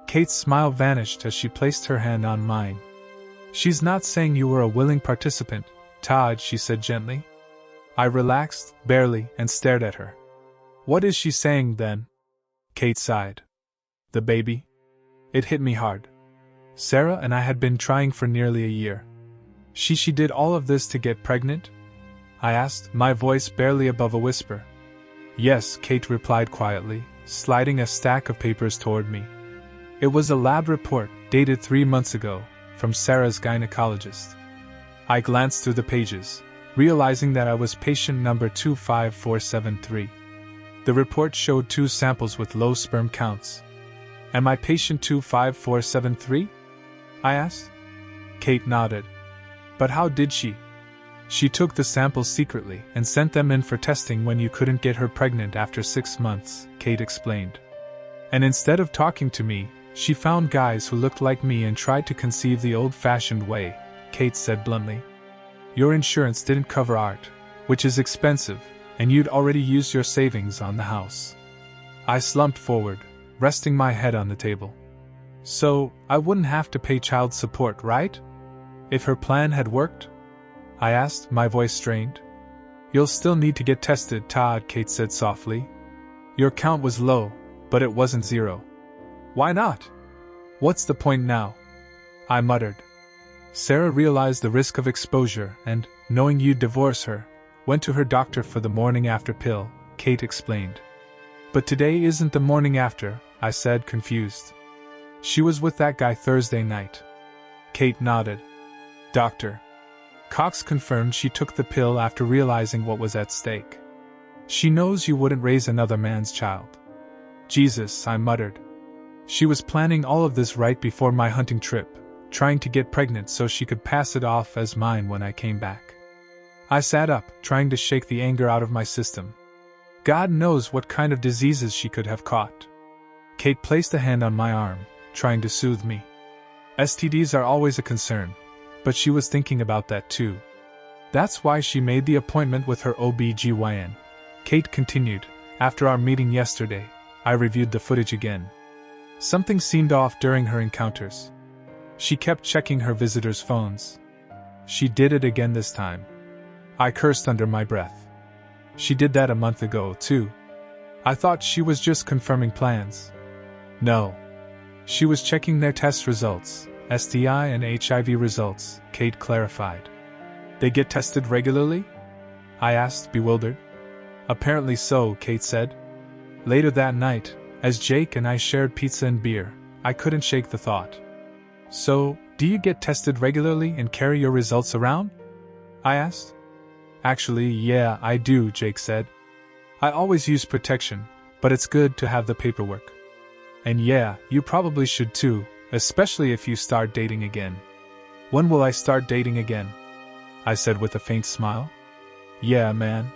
Kate's smile vanished as she placed her hand on mine. "She's not saying you were a willing participant, Todd," she said gently. I relaxed, barely, and stared at her. "What is she saying, then?" Kate sighed. "The baby?" It hit me hard. Sarah and I had been trying for nearly a year. She did all of this to get pregnant? I asked, my voice barely above a whisper. "Yes," Kate replied quietly, sliding a stack of papers toward me. It was a lab report, dated 3 months ago, from Sarah's gynecologist. I glanced through the pages, realizing that I was patient number 25473. The report showed 2 samples with low sperm counts. "Am I patient 25473? I asked. Kate nodded. "But how did she?" "She took the samples secretly and sent them in for testing when you couldn't get her pregnant after 6 months, Kate explained. "And instead of talking to me, she found guys who looked like me and tried to conceive the old-fashioned way," Kate said bluntly. "Your insurance didn't cover art, which is expensive, and you'd already used your savings on the house." I slumped forward, resting my head on the table. "So, I wouldn't have to pay child support, right? If her plan had worked?" I asked, my voice strained. "You'll still need to get tested, Todd," Kate said softly. "Your count was low, but it wasn't 0. "Why not? What's the point now?" I muttered. "Sarah realized the risk of exposure and, knowing you'd divorce her, went to her doctor for the morning after pill," Kate explained. "But today isn't the morning after," I said, confused. "She was with that guy Thursday night." Kate nodded. "Dr. Cox confirmed she took the pill after realizing what was at stake. She knows you wouldn't raise another man's child." "Jesus," I muttered. She was planning all of this right before my hunting trip, trying to get pregnant so she could pass it off as mine when I came back. I sat up, trying to shake the anger out of my system. God knows what kind of diseases she could have caught. Kate placed a hand on my arm, trying to soothe me. STDs are always a concern, but she was thinking about that too. That's why she made the appointment with her OB/GYN. Kate continued. "After our meeting yesterday, I reviewed the footage again. Something seemed off during her encounters. She kept checking her visitors' phones. She did it again this time." I cursed under my breath. "She did that a month ago, too. I thought she was just confirming plans." "No. She was checking their test results, STI and HIV results," Kate clarified. "They get tested regularly?" I asked, bewildered. "Apparently so," Kate said. Later that night, as Jake and I shared pizza and beer, I couldn't shake the thought. "So, do you get tested regularly and carry your results around?" I asked. Actually, yeah, I do, Jake said. I always use protection, but it's good to have the paperwork. And yeah, you probably should too, especially if you start dating again. When will I start dating again? I said with a faint smile. Yeah, man.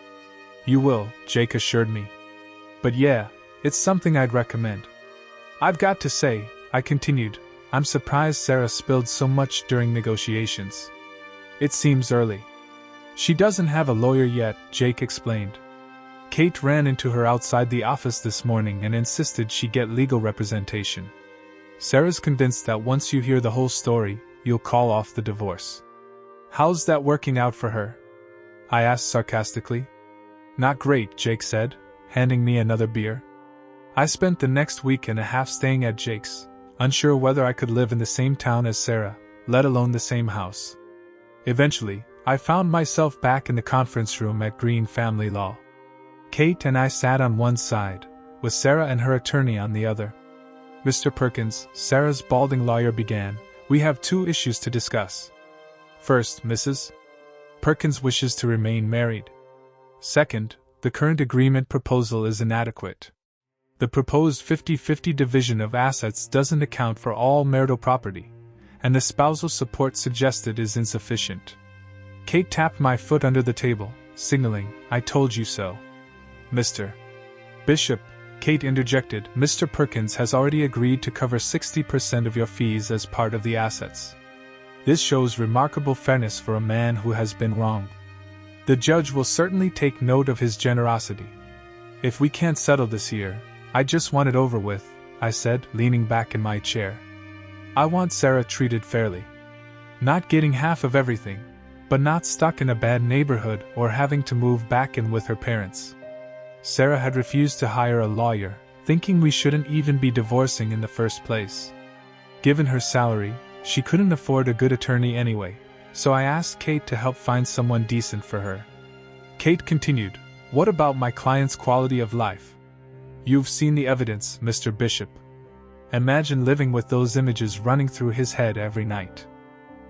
You will, Jake assured me. But yeah, it's something I'd recommend. I've got to say, I continued, I'm surprised Sarah spilled so much during negotiations. It seems early. She doesn't have a lawyer yet, Jake explained. Kate ran into her outside the office this morning and insisted she get legal representation. Sarah's convinced that once you hear the whole story, you'll call off the divorce. How's that working out for her? I asked sarcastically. Not great, Jake said, handing me another beer. I spent the next week and a half staying at Jake's, unsure whether I could live in the same town as Sarah, let alone the same house. Eventually, I found myself back in the conference room at Green Family Law. Kate and I sat on one side, with Sarah and her attorney on the other. Mr. Perkins, Sarah's balding lawyer began, we have two issues to discuss. First, Mrs. Perkins wishes to remain married. Second, the current agreement proposal is inadequate. The proposed 50-50 division of assets doesn't account for all marital property, and the spousal support suggested is insufficient. Kate tapped my foot under the table, signaling, I told you so. Mr. Bishop, Kate interjected, Mr. Perkins has already agreed to cover 60% of your fees as part of the assets. This shows remarkable fairness for a man who has been wronged. The judge will certainly take note of his generosity. If we can't settle this year, I just want it over with, I said, leaning back in my chair. I want Sarah treated fairly. Not getting half of everything, but not stuck in a bad neighborhood or having to move back in with her parents. Sarah had refused to hire a lawyer, thinking we shouldn't even be divorcing in the first place. Given her salary, she couldn't afford a good attorney anyway, so I asked Kate to help find someone decent for her. Kate continued, what about my client's quality of life? You've seen the evidence, Mr. Bishop. Imagine living with those images running through his head every night.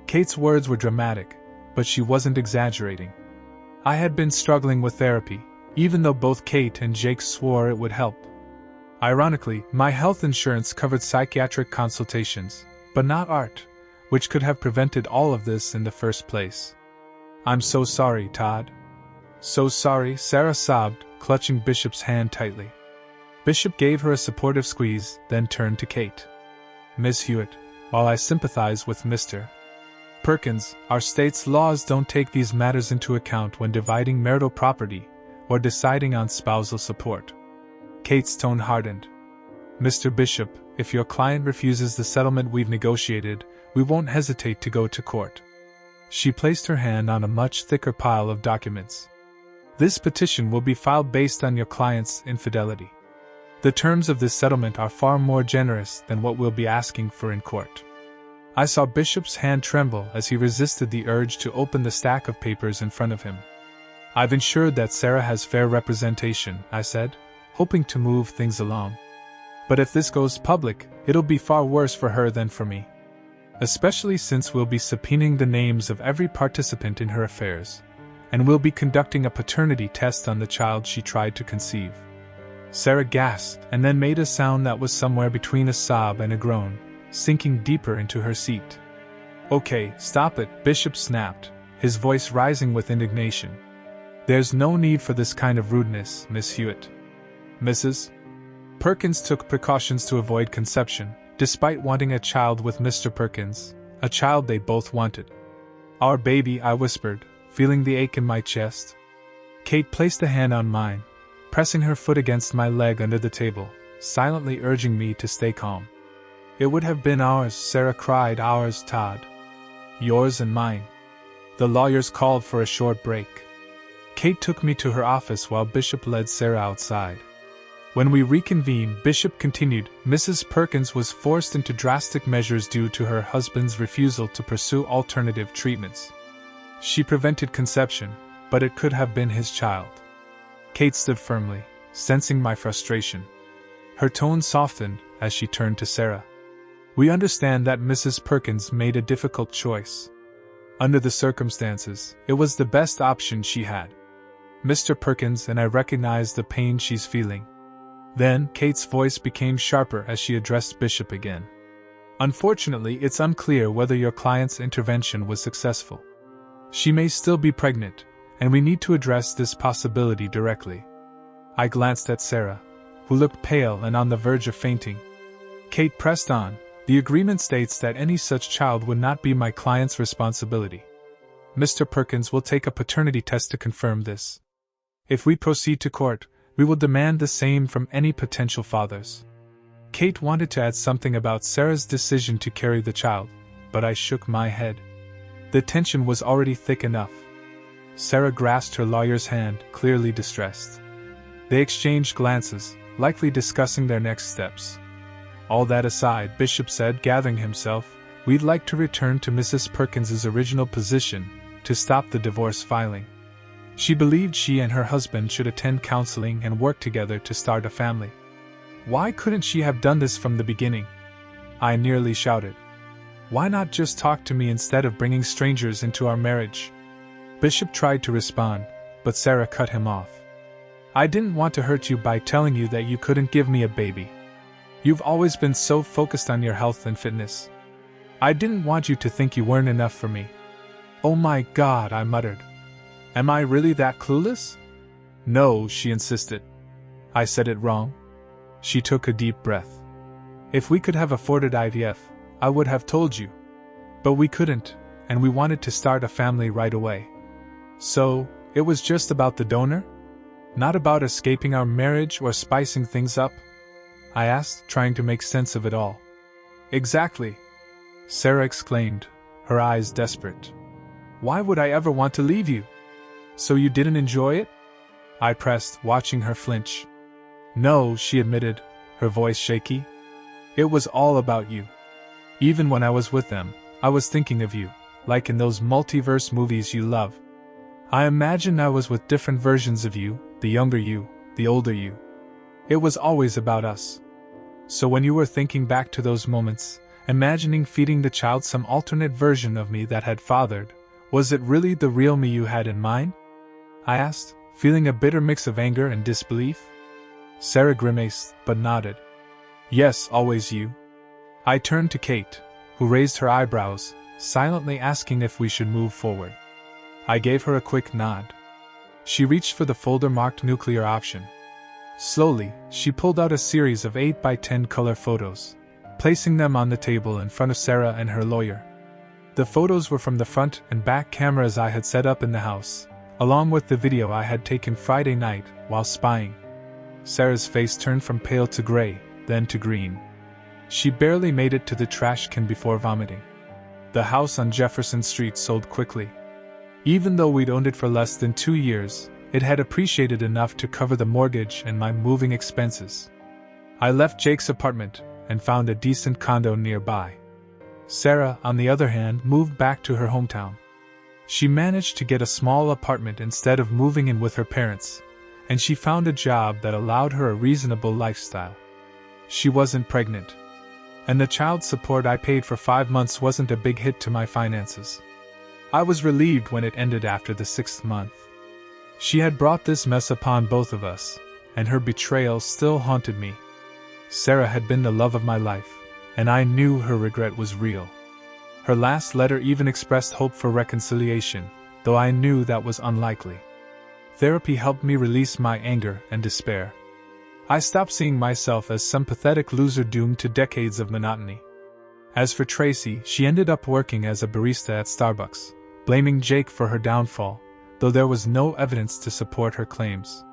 Kate's words were dramatic, but she wasn't exaggerating. I had been struggling with therapy, even though both Kate and Jake swore it would help. Ironically, my health insurance covered psychiatric consultations, but not art, which could have prevented all of this in the first place. I'm so sorry, Todd. So sorry, Sarah sobbed, clutching Bishop's hand tightly. Bishop gave her a supportive squeeze, then turned to Kate. Miss Hewitt, while I sympathize with Mr. Perkins, our state's laws don't take these matters into account when dividing marital property or deciding on spousal support. Kate's tone hardened. Mr. Bishop, if your client refuses the settlement we've negotiated, we won't hesitate to go to court. She placed her hand on a much thicker pile of documents. This petition will be filed based on your client's infidelity. The terms of this settlement are far more generous than what we'll be asking for in court. I saw Bishop's hand tremble as he resisted the urge to open the stack of papers in front of him. I've ensured that Sarah has fair representation, I said, hoping to move things along. But if this goes public, it'll be far worse for her than for me. Especially since we'll be subpoenaing the names of every participant in her affairs, and we'll be conducting a paternity test on the child she tried to conceive. Sarah gasped and then made a sound that was somewhere between a sob and a groan, sinking deeper into her seat. Okay, stop it, Bishop snapped, his voice rising with indignation. There's no need for this kind of rudeness, Miss Hewitt. Mrs. Perkins took precautions to avoid conception, despite wanting a child with Mr. Perkins, a child they both wanted. Our baby, I whispered, feeling the ache in my chest. Kate placed a hand on mine, pressing her foot against my leg under the table, silently urging me to stay calm. It would have been ours, Sarah cried, ours, Todd. Yours and mine. The lawyers called for a short break. Kate took me to her office while Bishop led Sarah outside. When we reconvened, Bishop continued, Mrs. Perkins was forced into drastic measures due to her husband's refusal to pursue alternative treatments. She prevented conception, but it could have been his child. Kate stood firmly, sensing my frustration. Her tone softened as she turned to Sarah. We understand that Mrs. Perkins made a difficult choice. Under the circumstances, it was the best option she had. Mr. Perkins and I recognized the pain she's feeling. Then, Kate's voice became sharper as she addressed Bishop again. Unfortunately, it's unclear whether your client's intervention was successful. She may still be pregnant, and we need to address this possibility directly. I glanced at Sarah, who looked pale and on the verge of fainting. Kate pressed on. The agreement states that any such child would not be my client's responsibility. Mr. Perkins will take a paternity test to confirm this. If we proceed to court, we will demand the same from any potential fathers. Kate wanted to add something about Sarah's decision to carry the child, but I shook my head. The tension was already thick enough. Sarah grasped her lawyer's hand, clearly distressed. They exchanged glances, likely discussing their next steps. All that aside, Bishop said, gathering himself, we'd like to return to Mrs. Perkins's original position, to stop the divorce filing. She believed she and her husband should attend counseling and work together to start a family. Why couldn't she have done this from the beginning? I nearly shouted. Why not just talk to me instead of bringing strangers into our marriage? Bishop tried to respond, but Sarah cut him off. I didn't want to hurt you by telling you that you couldn't give me a baby. You've always been so focused on your health and fitness. I didn't want you to think you weren't enough for me. Oh my God, I muttered. Am I really that clueless? No, she insisted. I said it wrong. She took a deep breath. If we could have afforded IVF, I would have told you. But we couldn't, and we wanted to start a family right away. So, it was just about the donor? Not about escaping our marriage or spicing things up? I asked, trying to make sense of it all. Exactly, Sarah exclaimed, her eyes desperate. Why would I ever want to leave you? So you didn't enjoy it? I pressed, watching her flinch. No, she admitted, her voice shaky. It was all about you. Even when I was with them, I was thinking of you, like in those multiverse movies you love. I imagined I was with different versions of you, the younger you, the older you. It was always about us. So when you were thinking back to those moments, imagining feeding the child some alternate version of me that had fathered, was it really the real me you had in mind? I asked, feeling a bitter mix of anger and disbelief. Sarah grimaced, but nodded. Yes, always you. I turned to Kate, who raised her eyebrows, silently asking if we should move forward. I gave her a quick nod. She reached for the folder marked nuclear option. Slowly, she pulled out a series of 8x10 color photos, placing them on the table in front of Sarah and her lawyer. The photos were from the front and back cameras I had set up in the house, along with the video I had taken Friday night while spying. Sarah's face turned from pale to gray, then to green. She barely made it to the trash can before vomiting. The house on Jefferson Street sold quickly. Even though we'd owned it for less than 2 years, it had appreciated enough to cover the mortgage and my moving expenses. I left Jake's apartment and found a decent condo nearby. Sarah, on the other hand, moved back to her hometown. She managed to get a small apartment instead of moving in with her parents, and she found a job that allowed her a reasonable lifestyle. She wasn't pregnant, and the child support I paid for 5 months wasn't a big hit to my finances. I was relieved when it ended after the 6th month. She had brought this mess upon both of us, and her betrayal still haunted me. Sarah had been the love of my life, and I knew her regret was real. Her last letter even expressed hope for reconciliation, though I knew that was unlikely. Therapy helped me release my anger and despair. I stopped seeing myself as some pathetic loser doomed to decades of monotony. As for Tracy, she ended up working as a barista at Starbucks, blaming Jake for her downfall, though there was no evidence to support her claims.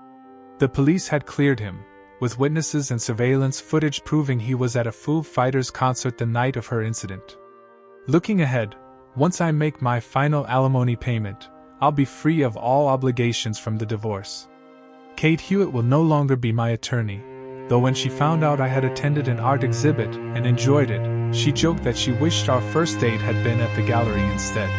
The police had cleared him, with witnesses and surveillance footage proving he was at a Foo Fighters concert the night of her incident. Looking ahead, once I make my final alimony payment, I'll be free of all obligations from the divorce. Kate Hewitt will no longer be my attorney, though when she found out I had attended an art exhibit and enjoyed it, she joked that she wished our first date had been at the gallery instead.